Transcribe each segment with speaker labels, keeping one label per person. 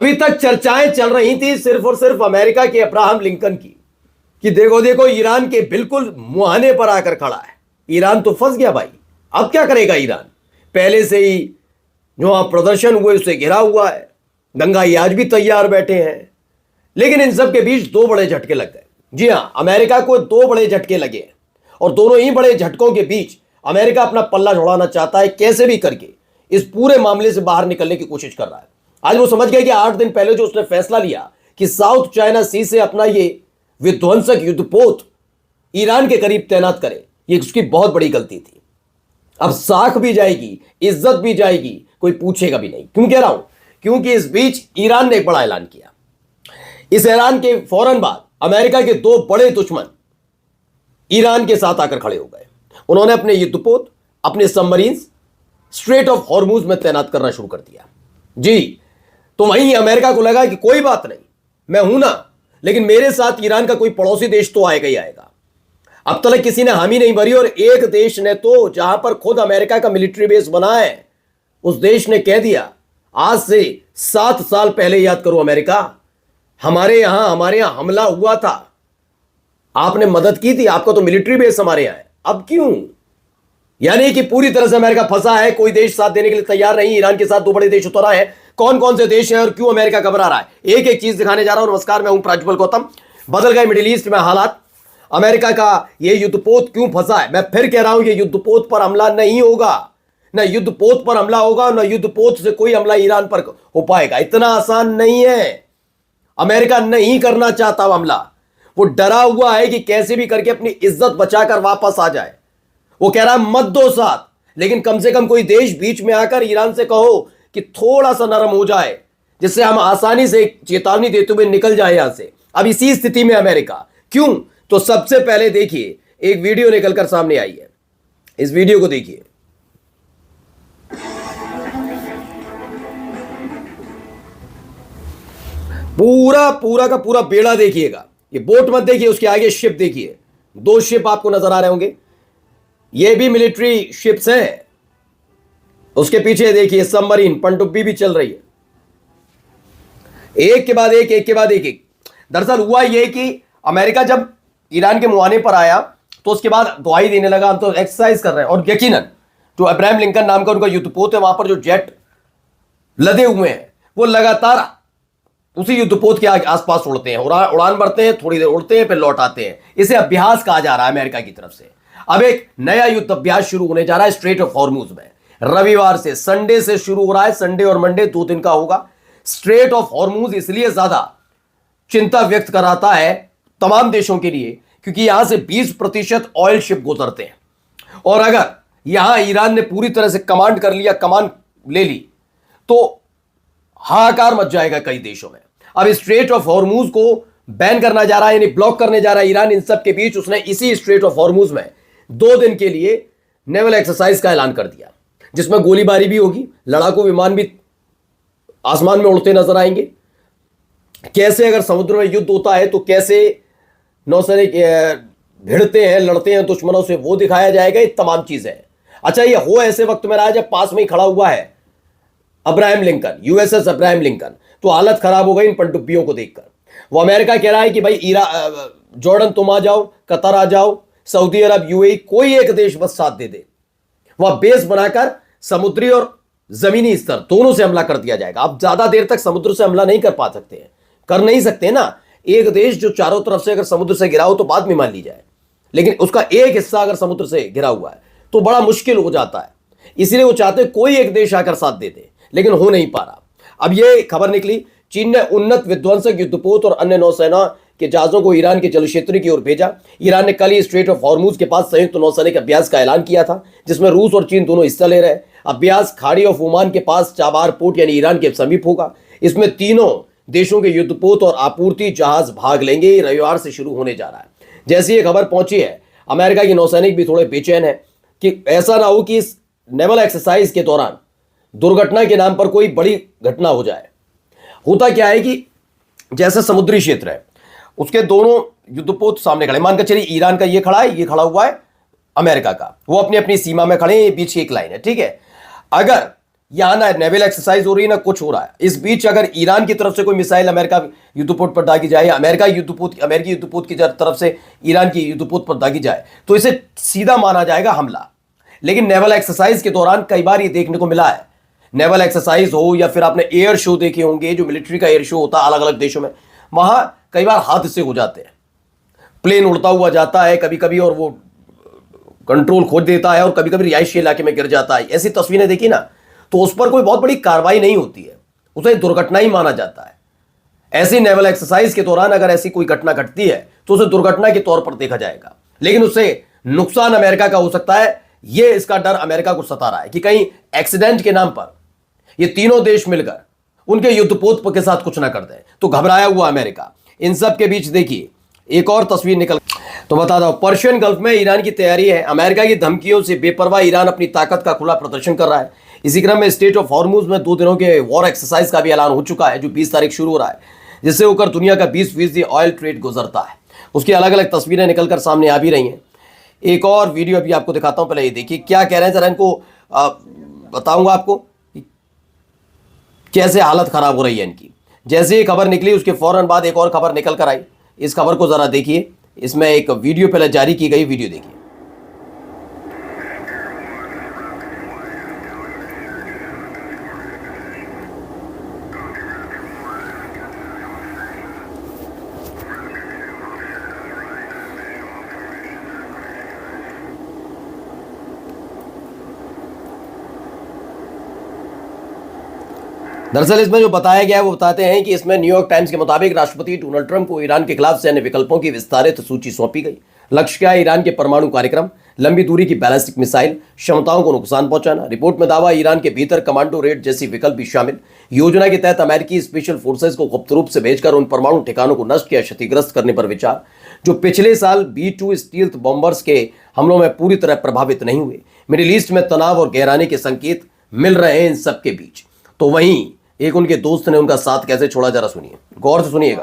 Speaker 1: अभी तक चर्चाएं चल रही थी सिर्फ और सिर्फ अमेरिका के अब्राहम लिंकन की, कि देखो देखो ईरान के बिल्कुल मुहाने पर आकर खड़ा है। ईरान तो फंस गया भाई। अब क्या करेगा ईरान? पहले से ही जो वहां प्रदर्शन हुए उससे घिरा हुआ है, दंगाई आज भी तैयार बैठे हैं। लेकिन इन सब के बीच दो बड़े झटके लग गए। जी हां, अमेरिका को दो बड़े झटके लगे और दोनों ही बड़े झटकों के बीच अमेरिका अपना पल्ला छुड़ाना चाहता है, कैसे भी करके इस पूरे मामले से बाहर निकलने की कोशिश कर रहा है। आज वो समझ गए कि 8 दिन पहले जो उसने फैसला लिया कि साउथ चाइना सी से अपना ये विध्वंसक युद्धपोत ईरान के करीब तैनात करे, ये उसकी बहुत बड़ी गलती थी। अब साख भी जाएगी, इज्जत भी जाएगी, कोई पूछेगा भी नहीं। क्यों कह रहा हूं? क्योंकि इस बीच ईरान ने एक बड़ा ऐलान किया। इस ऐलान के फौरन बाद अमेरिका के दो बड़े दुश्मन ईरान के साथ आकर खड़े हो गए। उन्होंने अपने युद्धपोत, अपने सबमरीन्स स्ट्रेट ऑफ हॉर्मुज में तैनात करना शुरू कर दिया। जी, तो वहीं अमेरिका को लगा कि कोई बात नहीं, मैं हूं ना, लेकिन मेरे साथ ईरान का कोई पड़ोसी देश तो आएगा ही आएगा। अब तक किसी ने हामी नहीं भरी और एक देश ने तो, जहां पर खुद अमेरिका का मिलिट्री बेस बना है, उस देश ने कह दिया आज से 7 साल पहले, याद करो अमेरिका, हमारे यहां हमला हुआ था, आपने मदद की थी, आपका तो मिलिट्री बेस हमारे यहां है, अब क्यों? यानी कि पूरी तरह से अमेरिका फंसा है, कोई देश साथ देने के लिए तैयार नहीं। ईरान के साथ दो बड़े देश उतर आए हैं। कौन कौन से देश हैं और क्यों अमेरिका घबरा रहा है, एक एक चीज दिखाने जा रहा हूं। नमस्कार, मैं हूं प्राज्वल गौतम। बदल गए मिडिल ईस्ट में हालात, अमेरिका का यह युद्धपोत क्यों फंसा है? मैं फिर कह रहा हूं, यह युद्धपोत पर हमला नहीं होगा, न युद्धपोत पर हमला होगा, न युद्धपोत से कोई हमला ईरान पर हो पाएगा। इतना आसान नहीं है। अमेरिका नहीं करना चाहता हमला, वो डरा हुआ है कि कैसे भी करके अपनी इज्जत बचाकर वापस आ जाए। वो कह रहा है मत दो साथ, लेकिन कम से कम कोई देश बीच में आकर ईरान से कहो कि थोड़ा सा नरम हो जाए, जिससे हम आसानी से चेतावनी देते हुए निकल जाए यहां से। अब इसी स्थिति में अमेरिका क्यों? तो सबसे पहले देखिए, एक वीडियो निकलकर सामने आई है, इस वीडियो को देखिए। पूरा का पूरा बेड़ा देखिएगा। ये बोट मत देखिए, उसके आगे शिप देखिए, दो शिप आपको नजर आ रहे होंगे, ये भी मिलिट्री शिप्स हैं। उसके पीछे देखिए सबमरीन, पनडुब्बी भी चल रही है, एक के बाद एक, एक के बाद एक। दरअसल हुआ यह कि अमेरिका जब ईरान के मुहाने पर आया तो उसके बाद दुआई देने लगा, हम तो एक्सरसाइज कर रहे हैं। और यकीनन जो अब्राहम लिंकन नाम का उनका युद्धपोत है, वहां पर जो जेट लदे हुए हैं वो लगातार उसी युद्धपोत के आसपास उड़ते हैं, उड़ान भरते हैं, थोड़ी देर उड़ते हैं, फिर लौट आते हैं। इसे अभ्यास कहा जा रहा है अमेरिका की तरफ से। अब एक नया युद्ध अभ्यास शुरू होने जा रहा है स्ट्रेट ऑफ हॉर्मुज में। रविवार से, संडे से शुरू हो रहा है, संडे और मंडे 2 दिन का होगा। स्ट्रेट ऑफ हॉर्मुज इसलिए ज्यादा चिंता व्यक्त कराता है तमाम देशों के लिए, क्योंकि यहां से 20% ऑयल शिप गुजरते हैं, और अगर यहां ईरान ने पूरी तरह से कमांड कर लिया, कमान ले ली, तो हाहाकार मच जाएगा कई देशों में। अब स्ट्रेट ऑफ हॉर्मुज को बैन करना जा रहा है, यानी ब्लॉक करने जा रहा है ईरान। इन सब के बीच उसने इसी स्ट्रेट ऑफ हॉर्मुज में 2 दिन के लिए नेवल एक्सरसाइज का ऐलान कर दिया, जिसमें गोलीबारी भी होगी, लड़ाकू विमान भी आसमान में उड़ते नजर आएंगे। कैसे अगर समुद्र में युद्ध होता है तो कैसे नौसैनिक भिड़ते हैं, लड़ते हैं दुश्मनों से, वो दिखाया जाएगा। ये तमाम चीजें। अच्छा, ये हो ऐसे वक्त में रहा है जब पास में ही खड़ा हुआ है Abraham Lincoln, USS Abraham Lincoln. तो हालत खराब हो गई इन पनडुब्बियों को देखकर। वो अमेरिका कह रहा है कि भाई जॉर्डन तुम आ जाओ, कतर आ जाओ, सऊदी अरब, यूएई, कोई एक देश बस साथ दे दे। वह बेस बनाकर समुद्री और जमीनी स्तर दोनों से हमला कर दिया जाएगा। अब ज्यादा देर तक समुद्र से हमला नहीं कर पा सकते हैं, कर नहीं सकते ना। एक देश जो चारों तरफ से अगर समुद्र से घिरा हो तो बात में मान ली जाए, लेकिन उसका एक हिस्सा अगर समुद्र से घिरा हुआ है तो बड़ा मुश्किल हो जाता है। इसलिए वो चाहते कोई एक देश आकर साथ दे दे, लेकिन हो नहीं पा रहा। अब ये खबर निकली, चीन ने उन्नत विध्वंसक युद्धपोत और अन्य नौसेना के जहाजों को ईरान के जल क्षेत्र की ओर भेजा। ईरान ने कल ही स्ट्रेट ऑफ हॉर्मुज के पास संयुक्त नौसैनिक अभ्यास का ऐलान किया था, जिसमें रूस और चीन दोनों हिस्सा ले रहे हैं। अभ्यास खाड़ी ऑफ ओमान के पास चाबार पोर्ट यानी ईरान के समीप होगा। इसमें तीनों देशों के युद्धपोत और आपूर्ति जहाज भाग लेंगे। रविवार से शुरू होने जा रहा है। जैसी ये खबर पहुंची है, अमेरिका के नौसैनिक भी थोड़े बेचैन है कि ऐसा ना हो कि इस नेवल एक्सरसाइज के दौरान दुर्घटना के नाम पर कोई बड़ी घटना हो जाए। होता क्या है कि जैसा समुद्री क्षेत्र है, उसके दोनों युद्धपोत सामने खड़े। मानकर चलिए ईरान का ये खड़ा है, ये खड़ा हुआ है अमेरिका का, वो अपनी अपनी सीमा में खड़े हैं, बीच की एक लाइन है, ठीक है। अगर यहाँ ना नेवल एक्सरसाइज हो रही है ना कुछ हो रहा है। इस बीच अगर ईरान की तरफ से कोई मिसाइल अमेरिका युद्धपोत पर दागी जाए, अमेरिकी युद्धपोत की तरफ से ईरान की युद्धपोत पर दागी जाए, तो इसे सीधा माना जाएगा हमला। लेकिन नेवल एक्सरसाइज के दौरान कई बार ये देखने को मिला है, नेवल एक्सरसाइज हो या फिर आपने एयर शो देखे होंगे, जो मिलिट्री का एयर शो होता है अलग अलग देशों में, वहां कई बार हादसे हो जाते हैं, प्लेन उड़ता हुआ जाता है कभी कभी और वो कंट्रोल खो देता है और कभी कभी रिहायशी इलाके में गिर जाता है। ऐसी तस्वीरें देखी ना, तो उस पर कोई बहुत बड़ी कार्रवाई नहीं होती है, उसे दुर्घटना ही माना जाता है। ऐसी नेवल एक्सरसाइज के दौरान अगर ऐसी कोई घटना घटती है तो उसे दुर्घटना के तौर पर देखा जाएगा, लेकिन उससे नुकसान अमेरिका का हो सकता है। यह इसका डर अमेरिका को सता रहा है कि कहीं एक्सीडेंट के नाम पर ये तीनों देश मिलकर उनके युद्धपोत के साथ कुछ ना कर दें, तो घबराया हुआ अमेरिका। इन सब के बीच देखिए एक और तस्वीर निकल, तो बता दो पर्शियन गल्फ में ईरान की तैयारी है। अमेरिका की धमकियों से बेपरवाह ईरान अपनी ताकत का खुला प्रदर्शन कर रहा है। इसी क्रम में स्टेट ऑफ हॉर्मुज में 2 दिनों के वॉर एक्सरसाइज का भी ऐलान हो चुका है, जो 20 तारीख शुरू हो रहा है, जिससे होकर दुनिया का 20% ऑयल ट्रेड गुजरता है। उसकी अलग अलग तस्वीरें निकलकर सामने आ भी रही हैं। एक और वीडियो अभी आपको दिखाता हूं, पहले ये देखिए क्या कह रहे हैं, जरा इनको बताऊंगा आपको कैसे हालत खराब हो रही है इनकी। जैसे ही खबर निकली उसके फौरन बाद एक और खबर निकल कर आई। इस खबर को जरा देखिए, इसमें एक वीडियो पहले जारी की गई, वीडियो देखिए। दरअसल इसमें जो बताया गया है वो बताते हैं कि इसमें न्यूयॉर्क टाइम्स के मुताबिक राष्ट्रपति डोनाल्ड ट्रंप को ईरान के खिलाफ सैन्य विकल्पों की विस्तारित सूची सौंपी गई। लक्ष्य क्या है? ईरान के परमाणु कार्यक्रम, लंबी दूरी की बैलिस्टिक मिसाइल, क्षमताओं को नुकसान पहुंचाना। रिपोर्ट में दावा ईरान के भीतर कमांडो रेड जैसी विकल्प भी शामिल। योजना के तहत अमेरिकी स्पेशल फोर्सेज को गुप्त रूप से भेजकर उन परमाणु ठिकानों को नष्ट या क्षतिग्रस्त करने पर विचार, जो पिछले साल B-2 स्टील्थ बॉम्बर्स के हमलों में पूरी तरह प्रभावित नहीं हुए। मिडिल ईस्ट में तनाव और गहराने के संकेत मिल रहे हैं इन सबके बीच। तो वहीं एक उनके दोस्त ने उनका साथ कैसे छोड़ा, जरा सुनिए, गौर से सुनिएगा।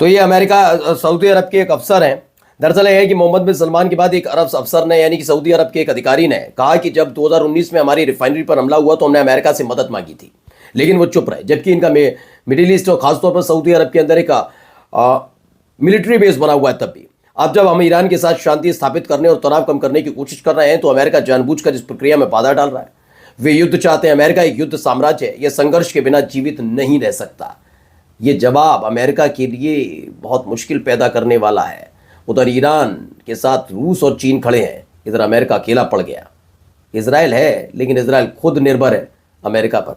Speaker 1: तो ये अमेरिका सऊदी अरब के एक अफसर हैं। दरअसल यह है कि मोहम्मद बिन सलमान के बाद एक अरब अफसर ने, यानी कि सऊदी अरब के एक अधिकारी ने कहा कि जब 2019 में हमारी रिफाइनरी पर हमला हुआ तो हमने अमेरिका से मदद मांगी थी, लेकिन वो चुप रहे। जबकि इनका मिडिल ईस्ट और खासतौर पर सऊदी अरब के अंदर एक मिलिट्री बेस बना हुआ है। तब भी अब जब हम ईरान के साथ शांति स्थापित करने और तनाव कम करने की कोशिश कर रहे हैं तो अमेरिका जानबूझकर इस प्रक्रिया में बाधा डाल रहा है। वे युद्ध चाहते हैं। अमेरिका एक युद्ध साम्राज्य है, यह संघर्ष के बिना जीवित नहीं रह सकता। ये जवाब अमेरिका के लिए बहुत मुश्किल पैदा करने वाला है। उधर ईरान के साथ रूस और चीन खड़े हैं, इधर अमेरिका अकेला पड़ गया। इजराइल है, लेकिन इजराइल खुद निर्भर है अमेरिका पर।